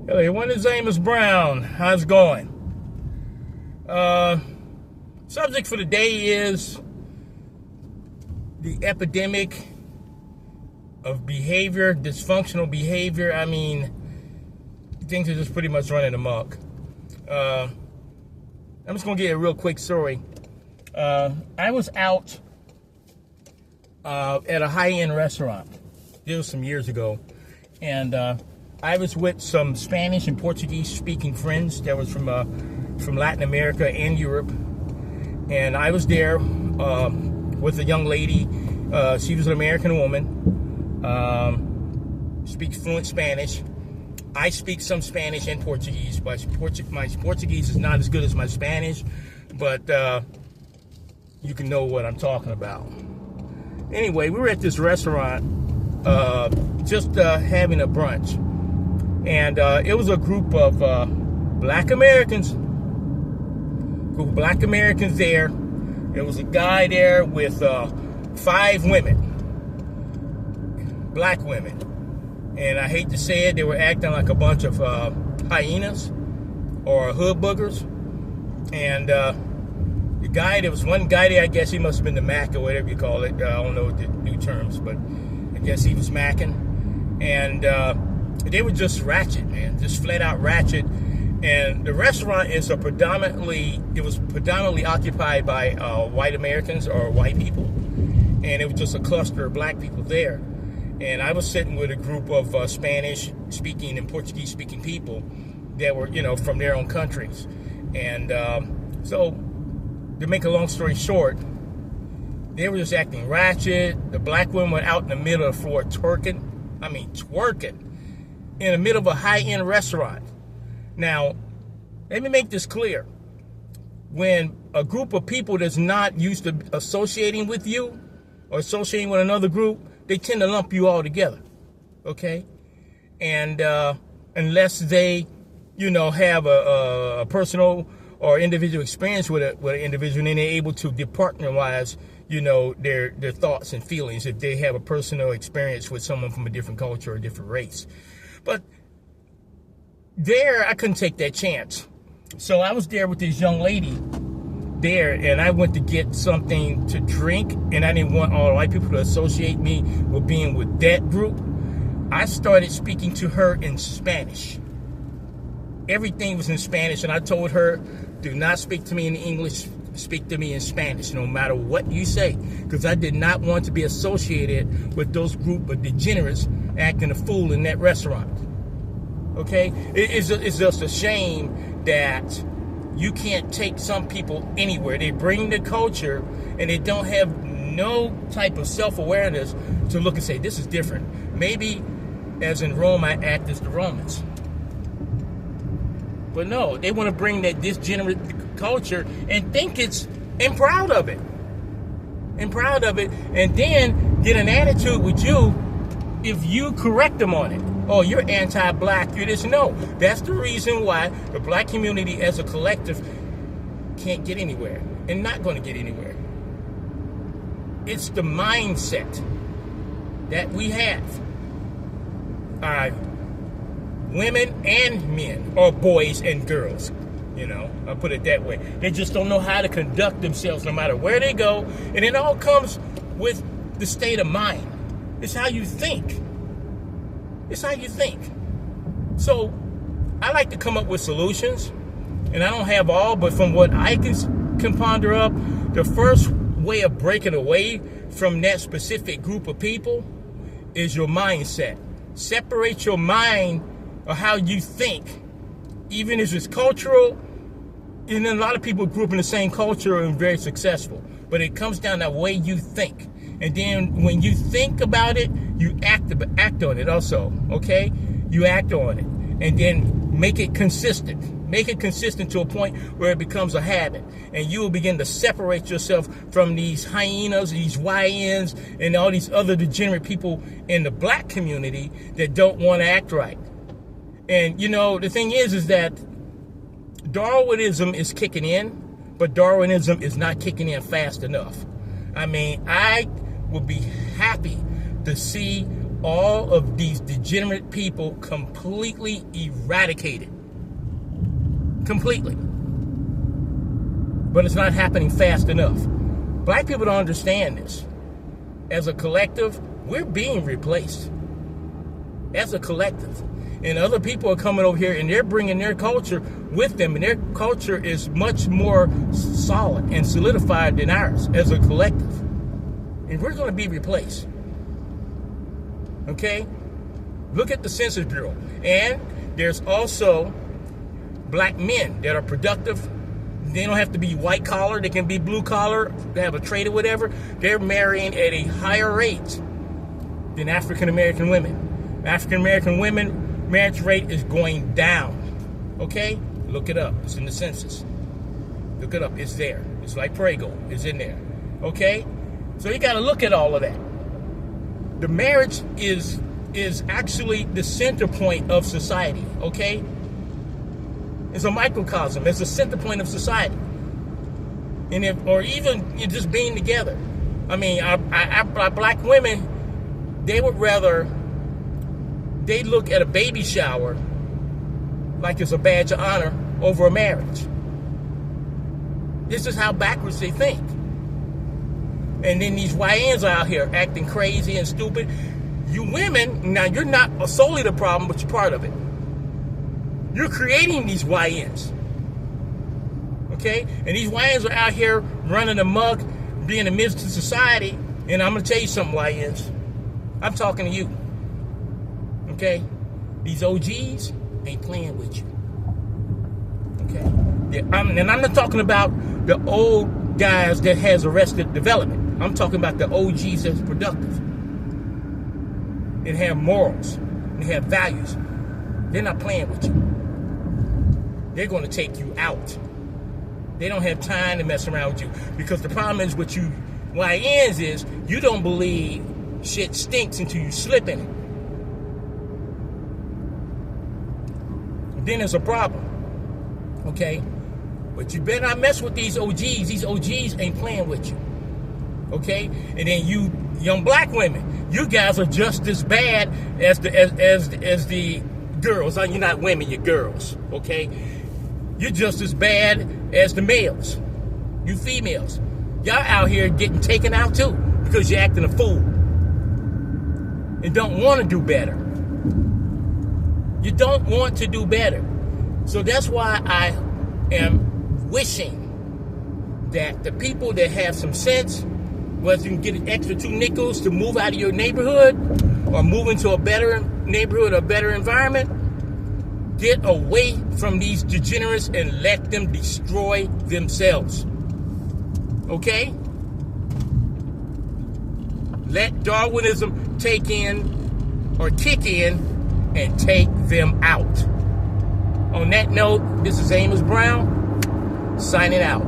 Hello, everyone. It's Amos Brown. How's it going? Subject for the day is the epidemic of behavior, dysfunctional behavior. I mean, things are just pretty much running amok. I'm just going to give you a real quick story. I was out at a high-end restaurant. This was some years ago. And I was with some Spanish and Portuguese speaking friends that was from Latin America and Europe. And I was there with a young lady. She was an American woman, speaks fluent Spanish. I speak some Spanish and Portuguese. My Portuguese is not as good as my Spanish, but you can know what I'm talking about. Anyway, we were at this restaurant just having a brunch. And it was a group of black Americans. There. There was a guy there with 5 women. Black women. And I hate to say it, they were acting like a bunch of hyenas or hood boogers. And the guy, there was one guy there, I guess he must have been the Mac or whatever you call it. I don't know the new terms, but I guess he was Macking. And they were just ratchet, man, just flat out ratchet. And the restaurant was predominantly occupied by white Americans or white people. And it was just a cluster of black people there. And I was sitting with a group of Spanish speaking and Portuguese speaking people that were, from their own countries. And so to make a long story short, they were just acting ratchet. The black women were out in the middle of the floor twerking. I mean, twerking. In the middle of a high-end restaurant. Now, let me make this clear. When a group of people that's not used to associating with you or associating with another group, they tend to lump you all together, okay? And unless they, have a personal or individual experience with an individual, and then they're able to departmentalize, their thoughts and feelings if they have a personal experience with someone from a different culture or a different race. But there, I couldn't take that chance. So I was there with this young lady there, and I went to get something to drink, and I didn't want all white people to associate me with being with that group. I started speaking to her in Spanish. Everything was in Spanish, and I told her, do not speak to me in English, speak to me in Spanish, no matter what you say, because I did not want to be associated with those group of degenerates acting a fool in that restaurant. Okay? It's just a shame that you can't take some people anywhere. They bring the culture, and they don't have no type of self-awareness to look and say, this is different. Maybe, as in Rome, I act as the Romans. But no, they want to bring that degenerate culture and think and proud of it. And then get an attitude with you if you correct them on it. Oh, you're anti-black, you're this. No, that's the reason why the black community as a collective can't get anywhere and not going to get anywhere. It's the mindset that we have. Women and men, or boys and girls, I'll put it that way. They just don't know how to conduct themselves no matter where they go. And it all comes with the state of mind. It's how you think. So I like to come up with solutions, and I don't have all, but from what I can ponder up, the first way of breaking away from that specific group of people is your mindset. Separate your mind or how you think, even if it's cultural. And then a lot of people grew up in the same culture and very successful, but it comes down to the way you think. And then when you think about it, you act on it also, okay? You act on it. And then make it consistent. Make it consistent to a point where it becomes a habit. And you will begin to separate yourself from these hyenas, these YNs, and all these other degenerate people in the black community that don't want to act right. And, the thing is that Darwinism is kicking in, but Darwinism is not kicking in fast enough. I mean, I would be happy to see all of these degenerate people completely eradicated. Completely. But it's not happening fast enough. Black people don't understand this. As a collective, we're being replaced. As a collective. And other people are coming over here and they're bringing their culture with them. And their culture is much more solid and solidified than ours as a collective. And we're going to be replaced. Okay? Look at the Census Bureau. And there's also black men that are productive. They don't have to be white collar. They can be blue collar. They have a trade or whatever. They're marrying at a higher rate than African American women. African American women marriage rate is going down. Okay? Look it up. It's in the census. Look it up. It's there. It's like Prego. It's in there. Okay? So you got to look at all of that. The marriage is actually the center point of society. Okay? It's a microcosm. It's the center point of society. And or even just being together. I mean, our black women, they would rather, they look at a baby shower like it's a badge of honor over a marriage. This is how backwards they think. And then these YNs are out here acting crazy and stupid. You women, now you're not solely the problem, but you're part of it. You're creating these YNs. Okay? And these YNs are out here running amok, being a menace to society. And I'm going to tell you something, YNs. I'm talking to you. Okay? These OGs ain't playing with you. Okay? Yeah, and I'm not talking about the old guys that has Arrested Development. I'm talking about the OGs that's productive. They have morals. They have values. They're not playing with you. They're going to take you out. They don't have time to mess around with you. Because the problem is with you YNs is you don't believe shit stinks until you slip in it. Then there's a problem. Okay? But you better not mess with these OGs. These OGs ain't playing with you. Okay? And then you young black women, you guys are just as bad as the girls. You're not women, you're girls. Okay? You're just as bad as the males. You females. Y'all out here getting taken out too because you're acting a fool. And don't want to do better. You don't want to do better. So that's why I am wishing that the people that have some sense, whether you can get an extra 2 nickels to move out of your neighborhood or move into a better neighborhood or better environment, get away from these degenerates and let them destroy themselves. Okay? Let Darwinism take in or kick in and take them out. On that note, this is Amos Brown, signing out.